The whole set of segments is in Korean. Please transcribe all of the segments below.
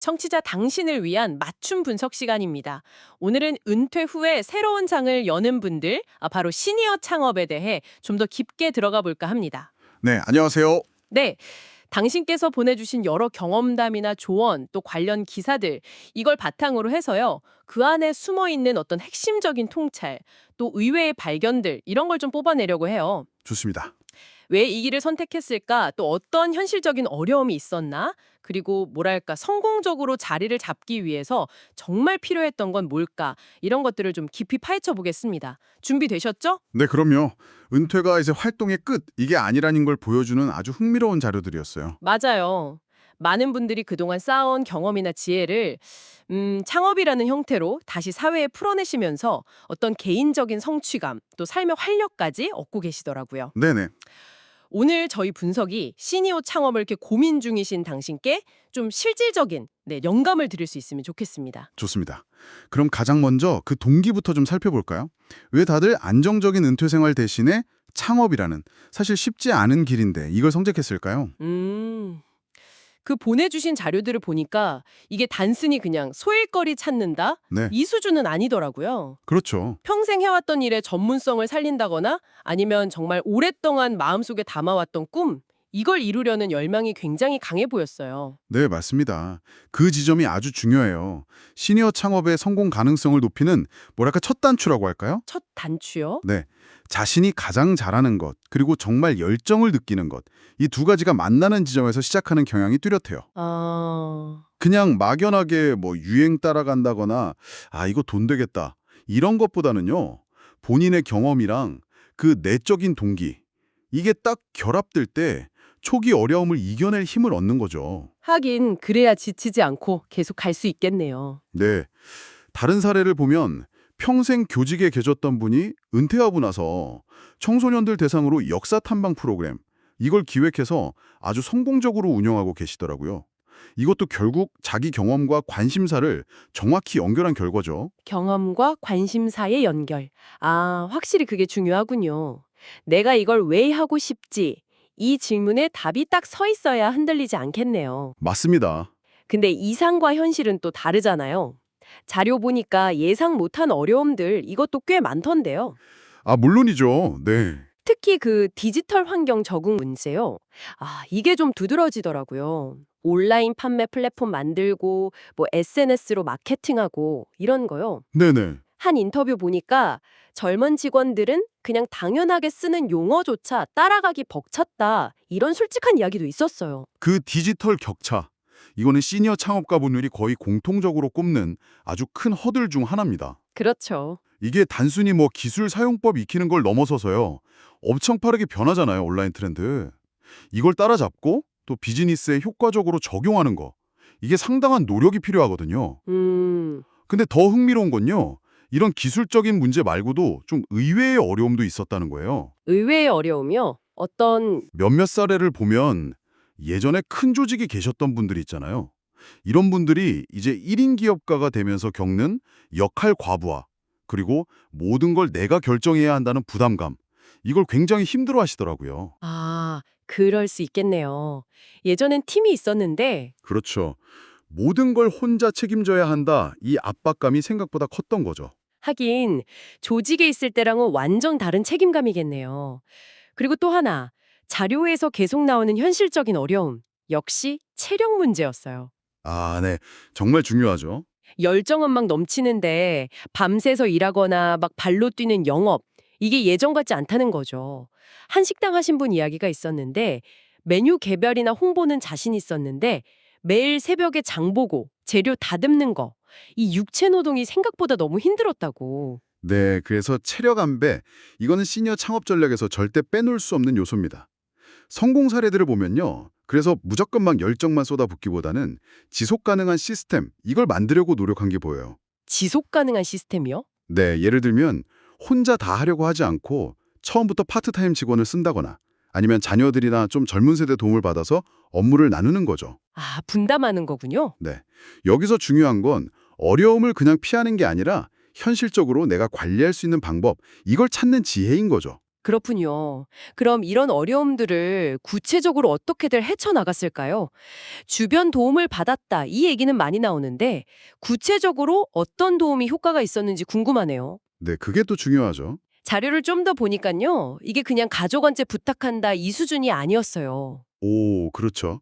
청취자 당신을 위한 맞춤 분석 시간입니다. 오늘은 은퇴 후에 새로운 장을 여는 분들, 바로 시니어 창업에 대해 좀 더 깊게 들어가 볼까 합니다. 네, 안녕하세요. 네, 당신께서 보내주신 여러 경험담이나 조언, 또 관련 기사들, 이걸 바탕으로 해서요. 그 안에 숨어있는 어떤 핵심적인 통찰, 또 의외의 발견들, 이런 걸 좀 뽑아내려고 해요. 좋습니다. 왜 이 길을 선택했을까? 또 어떤 현실적인 어려움이 있었나? 그리고 뭐랄까 성공적으로 자리를 잡기 위해서 정말 필요했던 건 뭘까? 이런 것들을 좀 깊이 파헤쳐 보겠습니다. 준비되셨죠? 네, 그럼요. 은퇴가 이제 활동의 끝, 이게 아니라는 걸 보여주는 아주 흥미로운 자료들이었어요. 맞아요. 많은 분들이 그동안 쌓아온 경험이나 지혜를 창업이라는 형태로 다시 사회에 풀어내시면서 어떤 개인적인 성취감, 또 삶의 활력까지 얻고 계시더라고요. 네네, 오늘 저희 분석이 시니어 창업을 이렇게 고민 중이신 당신께 좀 실질적인 영감을 드릴 수 있으면 좋겠습니다. 좋습니다. 그럼 가장 먼저 그 동기부터 좀 살펴볼까요? 왜 다들 안정적인 은퇴 생활 대신에 창업이라는 사실 쉽지 않은 길인데 이걸 선택했을까요? 그 보내주신 자료들을 보니까 이게 단순히 그냥 소일거리 찾는다? 네, 이 수준은 아니더라고요. 그렇죠. 평생 해왔던 일의 전문성을 살린다거나 아니면 정말 오랫동안 마음속에 담아왔던 꿈, 이걸 이루려는 열망이 굉장히 강해 보였어요. 네, 맞습니다. 그 지점이 아주 중요해요. 시니어 창업의 성공 가능성을 높이는 뭐랄까 첫 단추라고 할까요? 첫 단추요? 네. 자신이 가장 잘하는 것, 그리고 정말 열정을 느끼는 것, 이 두 가지가 만나는 지점에서 시작하는 경향이 뚜렷해요. 그냥 막연하게 뭐 유행 따라간다거나, 아, 이거 돈 되겠다, 이런 것보다는요, 본인의 경험이랑 그 내적인 동기, 이게 딱 결합될 때 초기 어려움을 이겨낼 힘을 얻는 거죠. 하긴 그래야 지치지 않고 계속 갈 수 있겠네요. 네. 다른 사례를 보면 평생 교직에 계셨던 분이 은퇴하고 나서 청소년들 대상으로 역사 탐방 프로그램, 이걸 기획해서 아주 성공적으로 운영하고 계시더라고요. 이것도 결국 자기 경험과 관심사를 정확히 연결한 결과죠. 경험과 관심사의 연결. 아, 확실히 그게 중요하군요. 내가 이걸 왜 하고 싶지? 이 질문에 답이 딱 서 있어야 흔들리지 않겠네요. 맞습니다. 근데 이상과 현실은 또 다르잖아요. 자료 보니까 예상 못한 어려움들 이것도 꽤 많던데요. 아, 물론이죠. 네. 특히 그 디지털 환경 적응 문제요. 아, 이게 좀 두드러지더라고요. 온라인 판매 플랫폼 만들고 뭐 SNS로 마케팅하고 이런 거요. 네네. 한 인터뷰 보니까 젊은 직원들은 그냥 당연하게 쓰는 용어조차 따라가기 벅찼다. 이런 솔직한 이야기도 있었어요. 그 디지털 격차, 이거는 시니어 창업가분들이 거의 공통적으로 꼽는 아주 큰 허들 중 하나입니다. 그렇죠. 이게 단순히 뭐 기술 사용법 익히는 걸 넘어서서요. 엄청 빠르게 변하잖아요, 온라인 트렌드. 이걸 따라잡고 또 비즈니스에 효과적으로 적용하는 거. 이게 상당한 노력이 필요하거든요. 음, 근데 더 흥미로운 건요. 이런 기술적인 문제 말고도 좀 의외의 어려움도 있었다는 거예요. 의외의 어려움이요. 어떤 몇몇 사례를 보면 예전에 큰 조직에 계셨던 분들이 있잖아요. 이런 분들이 이제 1인 기업가가 되면서 겪는 역할 과부하, 그리고 모든 걸 내가 결정해야 한다는 부담감, 이걸 굉장히 힘들어 하시더라고요. 그럴 수 있겠네요. 예전엔 팀이 있었는데 그렇죠. 모든 걸 혼자 책임져야 한다, 이 압박감이 생각보다 컸던 거죠. 하긴 조직에 있을 때랑은 완전 다른 책임감이겠네요. 그리고 또 하나, 자료에서 계속 나오는 현실적인 어려움. 역시 체력 문제였어요. 아, 네. 정말 중요하죠. 열정은 막 넘치는데 밤새서 일하거나 막 발로 뛰는 영업. 이게 예전 같지 않다는 거죠. 한 식당 하신 분 이야기가 있었는데 메뉴 개발이나 홍보는 자신 있었는데 매일 새벽에 장 보고 재료 다듬는 거. 이 육체 노동이 생각보다 너무 힘들었다고. 네, 그래서 체력 안배, 이거는 시니어 창업 전략에서 절대 빼놓을 수 없는 요소입니다. 성공 사례들을 보면요. 그래서 무조건 막 열정만 쏟아붓기보다는 지속 가능한 시스템, 이걸 만들려고 노력한 게 보여요. 지속 가능한 시스템이요? 네, 예를 들면 혼자 다 하려고 하지 않고 처음부터 파트타임 직원을 쓴다거나 아니면 자녀들이나 좀 젊은 세대 도움을 받아서 업무를 나누는 거죠. 아, 분담하는 거군요. 네. 여기서 중요한 건 어려움을 그냥 피하는 게 아니라 현실적으로 내가 관리할 수 있는 방법, 이걸 찾는 지혜인 거죠. 그렇군요. 그럼 이런 어려움들을 구체적으로 어떻게들 헤쳐나갔을까요? 주변 도움을 받았다, 이 얘기는 많이 나오는데 구체적으로 어떤 도움이 효과가 있었는지 궁금하네요. 네, 그게 또 중요하죠. 자료를 좀 더 보니까요. 이게 그냥 가족한테 부탁한다 이 수준이 아니었어요. 오, 그렇죠.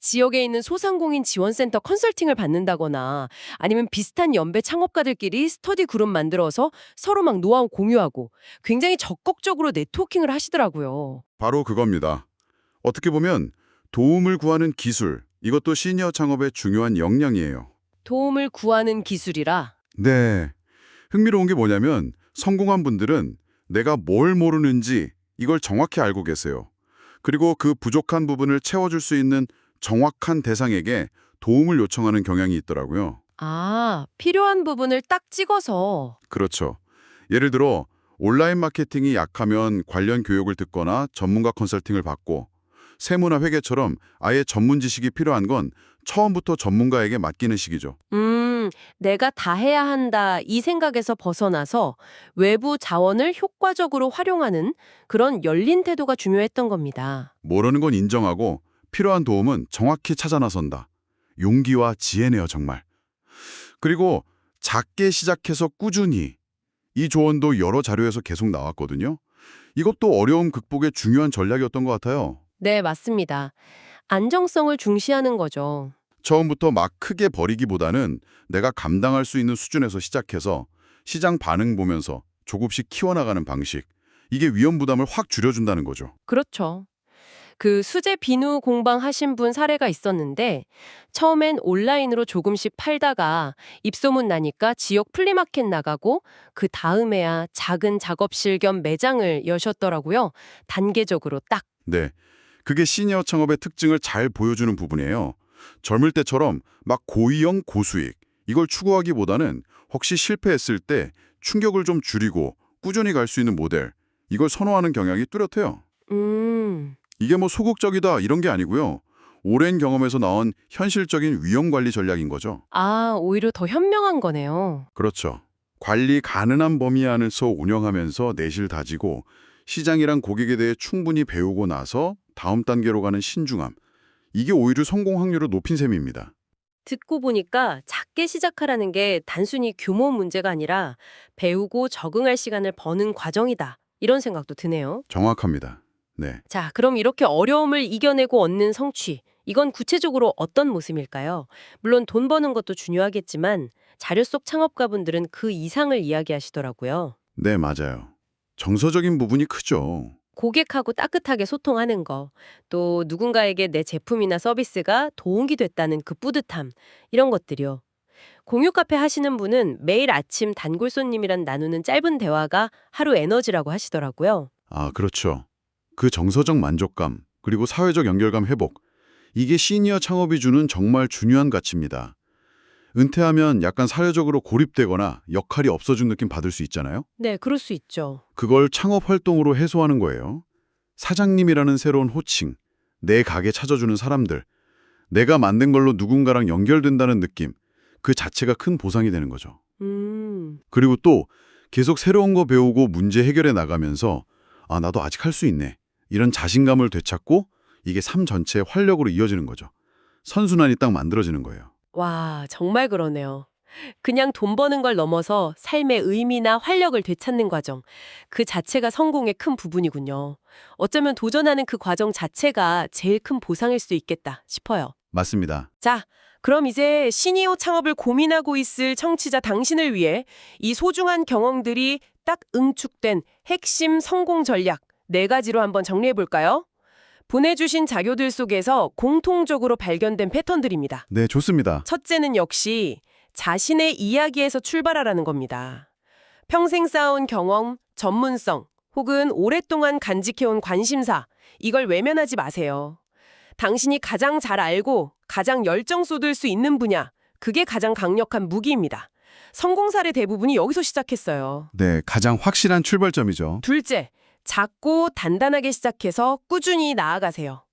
지역에 있는 소상공인 지원센터 컨설팅을 받는다거나 아니면 비슷한 연배 창업가들끼리 스터디 그룹 만들어서 서로 막 노하우 공유하고 굉장히 적극적으로 네트워킹을 하시더라고요. 바로 그겁니다. 어떻게 보면 도움을 구하는 기술, 이것도 시니어 창업의 중요한 역량이에요. 도움을 구하는 기술이라. 네. 흥미로운 게 뭐냐면 성공한 분들은 내가 뭘 모르는지 이걸 정확히 알고 계세요. 그리고 그 부족한 부분을 채워줄 수 있는 정확한 대상에게 도움을 요청하는 경향이 있더라고요. 아, 필요한 부분을 딱 찍어서. 그렇죠. 예를 들어 온라인 마케팅이 약하면 관련 교육을 듣거나 전문가 컨설팅을 받고 세무나 회계처럼 아예 전문 지식이 필요한 건 처음부터 전문가에게 맡기는 식이죠. 내가 다 해야 한다 이 생각에서 벗어나서 외부 자원을 효과적으로 활용하는 그런 열린 태도가 중요했던 겁니다. 모르는 건 인정하고 필요한 도움은 정확히 찾아 나선다. 용기와 지혜네요, 정말. 그리고 작게 시작해서 꾸준히 이 조언도 여러 자료에서 계속 나왔거든요. 이것도 어려움 극복의 중요한 전략이었던 것 같아요. 네, 맞습니다. 안정성을 중시하는 거죠. 처음부터 막 크게 버리기보다는 내가 감당할 수 있는 수준에서 시작해서 시장 반응 보면서 조금씩 키워나가는 방식. 이게 위험 부담을 확 줄여준다는 거죠. 그렇죠. 그 수제 비누 공방 하신 분 사례가 있었는데 처음엔 온라인으로 조금씩 팔다가 입소문 나니까 지역 플리마켓 나가고 그 다음에야 작은 작업실 겸 매장을 여셨더라고요. 단계적으로 딱. 네, 그게 시니어 창업의 특징을 잘 보여주는 부분이에요. 젊을 때처럼 막 고위험 고수익 이걸 추구하기보다는 혹시 실패했을 때 충격을 좀 줄이고 꾸준히 갈 수 있는 모델 이걸 선호하는 경향이 뚜렷해요. 음. 이게 뭐 소극적이다 이런 게 아니고요. 오랜 경험에서 나온 현실적인 위험 관리 전략인 거죠. 아, 오히려 더 현명한 거네요. 그렇죠. 관리 가능한 범위 안에서 운영하면서 내실 다지고 시장이랑 고객에 대해 충분히 배우고 나서 다음 단계로 가는 신중함. 이게 오히려 성공 확률을 높인 셈입니다. 듣고 보니까 작게 시작하라는 게 단순히 규모 문제가 아니라 배우고 적응할 시간을 버는 과정이다. 이런 생각도 드네요. 정확합니다. 네. 자, 그럼 이렇게 어려움을 이겨내고 얻는 성취. 이건 구체적으로 어떤 모습일까요? 물론 돈 버는 것도 중요하겠지만 자료 속 창업가분들은 그 이상을 이야기하시더라고요. 네, 맞아요. 정서적인 부분이 크죠. 고객하고 따뜻하게 소통하는 거, 또 누군가에게 내 제품이나 서비스가 도움이 됐다는 그 뿌듯함, 이런 것들이요. 공유 카페 하시는 분은 매일 아침 단골 손님이랑 나누는 짧은 대화가 하루 에너지라고 하시더라고요. 아, 그렇죠. 그 정서적 만족감, 그리고 사회적 연결감 회복. 이게 시니어 창업이 주는 정말 중요한 가치입니다. 은퇴하면 약간 사회적으로 고립되거나 역할이 없어진 느낌 받을 수 있잖아요. 네, 그럴 수 있죠. 그걸 창업 활동으로 해소하는 거예요. 사장님이라는 새로운 호칭, 내 가게 찾아주는 사람들, 내가 만든 걸로 누군가랑 연결된다는 느낌, 그 자체가 큰 보상이 되는 거죠. 그리고 또 계속 새로운 거 배우고 문제 해결해 나가면서 아, 나도 아직 할 수 있네. 이런 자신감을 되찾고 이게 삶 전체의 활력으로 이어지는 거죠. 선순환이 딱 만들어지는 거예요. 와, 정말 그러네요. 그냥 돈 버는 걸 넘어서 삶의 의미나 활력을 되찾는 과정. 그 자체가 성공의 큰 부분이군요. 어쩌면 도전하는 그 과정 자체가 제일 큰 보상일 수 있겠다 싶어요. 맞습니다. 자, 그럼 이제 시니어 창업을 고민하고 있을 청취자 당신을 위해 이 소중한 경험들이 딱 응축된 핵심 성공 전략 4가지로 한번 정리해 볼까요? 보내주신 자료들 속에서 공통적으로 발견된 패턴들입니다. 네, 좋습니다. 첫째는 역시 자신의 이야기에서 출발하라는 겁니다. 평생 쌓아온 경험, 전문성, 혹은 오랫동안 간직해온 관심사, 이걸 외면하지 마세요. 당신이 가장 잘 알고 가장 열정 쏟을 수 있는 분야, 그게 가장 강력한 무기입니다. 성공 사례 대부분이 여기서 시작했어요. 네, 가장 확실한 출발점이죠. 둘째, 작고 단단하게 시작해서 꾸준히 나아가세요.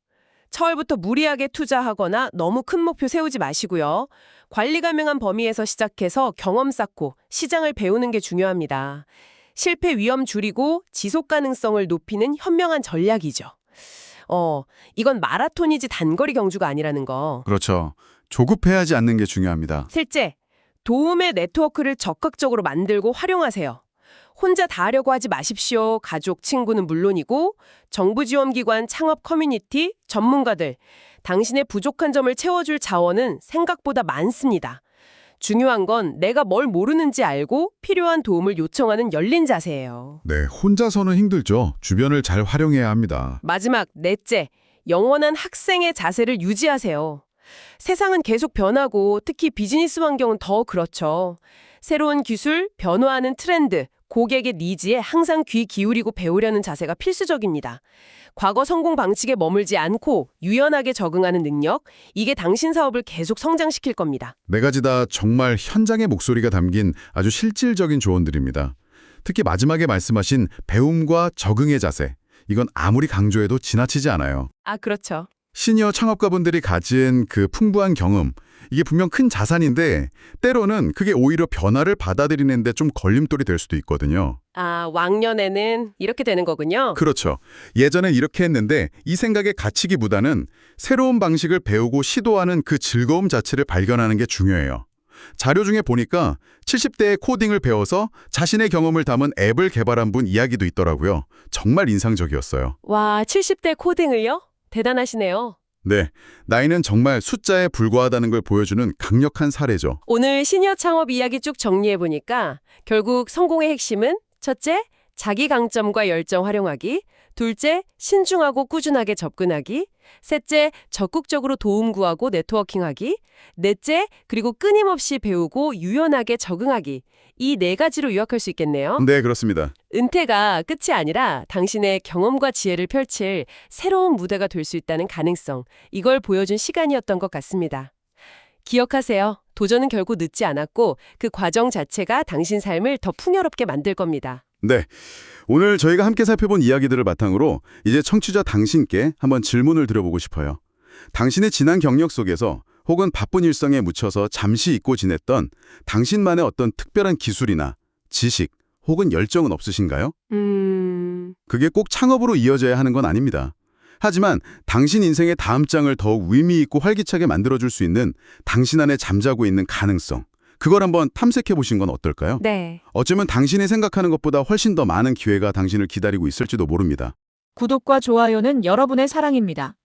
처음부터 무리하게 투자하거나 너무 큰 목표 세우지 마시고요. 관리 가능한 범위에서 시작해서 경험 쌓고 시장을 배우는 게 중요합니다. 실패 위험 줄이고 지속 가능성을 높이는 현명한 전략이죠. 이건 마라톤이지 단거리 경주가 아니라는 거. 그렇죠. 조급해하지 않는 게 중요합니다. 셋째, 도움의 네트워크를 적극적으로 만들고 활용하세요. 혼자 다 하려고 하지 마십시오. 가족, 친구는 물론이고 정부 지원기관, 창업 커뮤니티, 전문가들, 당신의 부족한 점을 채워줄 자원은 생각보다 많습니다. 중요한 건 내가 뭘 모르는지 알고 필요한 도움을 요청하는 열린 자세예요. 네, 혼자서는 힘들죠. 주변을 잘 활용해야 합니다. 마지막, 넷째, 영원한 학생의 자세를 유지하세요. 세상은 계속 변하고 특히 비즈니스 환경은 더 그렇죠. 새로운 기술, 변화하는 트렌드, 고객의 니즈에 항상 귀 기울이고 배우려는 자세가 필수적입니다. 과거 성공 방식에 머물지 않고 유연하게 적응하는 능력, 이게 당신 사업을 계속 성장시킬 겁니다. 네 가지 다 정말 현장의 목소리가 담긴 아주 실질적인 조언들입니다. 특히 마지막에 말씀하신 배움과 적응의 자세, 이건 아무리 강조해도 지나치지 않아요. 아, 그렇죠. 시니어 창업가분들이 가진 그 풍부한 경험, 이게 분명 큰 자산인데 때로는 그게 오히려 변화를 받아들이는데 좀 걸림돌이 될 수도 있거든요. 아, 왕년에는 이렇게 되는 거군요. 그렇죠. 예전엔 이렇게 했는데 이 생각에 갇히기보다는 새로운 방식을 배우고 시도하는 그 즐거움 자체를 발견하는 게 중요해요. 자료 중에 보니까 70대에 코딩을 배워서 자신의 경험을 담은 앱을 개발한 분 이야기도 있더라고요. 정말 인상적이었어요. 와, 70대 코딩을요? 대단하시네요. 네, 나이는 정말 숫자에 불과하다는 걸 보여주는 강력한 사례죠. 오늘 시니어 창업 이야기 쭉 정리해보니까 결국 성공의 핵심은 첫째, 자기 강점과 열정 활용하기, 둘째, 신중하고 꾸준하게 접근하기, 셋째, 적극적으로 도움 구하고 네트워킹하기, 넷째, 그리고 끊임없이 배우고 유연하게 적응하기. 이 네 가지로 요약할 수 있겠네요. 네, 그렇습니다. 은퇴가 끝이 아니라 당신의 경험과 지혜를 펼칠 새로운 무대가 될 수 있다는 가능성, 이걸 보여준 시간이었던 것 같습니다. 기억하세요. 도전은 결국 늦지 않았고 그 과정 자체가 당신 삶을 더 풍요롭게 만들 겁니다. 네, 오늘 저희가 함께 살펴본 이야기들을 바탕으로 이제 청취자 당신께 한번 질문을 드려보고 싶어요. 당신의 지난 경력 속에서 혹은 바쁜 일상에 묻혀서 잠시 잊고 지냈던 당신만의 어떤 특별한 기술이나 지식 혹은 열정은 없으신가요? 그게 꼭 창업으로 이어져야 하는 건 아닙니다. 하지만 당신 인생의 다음 장을 더욱 의미 있고 활기차게 만들어줄 수 있는 당신 안에 잠자고 있는 가능성, 그걸 한번 탐색해 보신 건 어떨까요? 네. 어쩌면 당신이 생각하는 것보다 훨씬 더 많은 기회가 당신을 기다리고 있을지도 모릅니다. 구독과 좋아요는 여러분의 사랑입니다.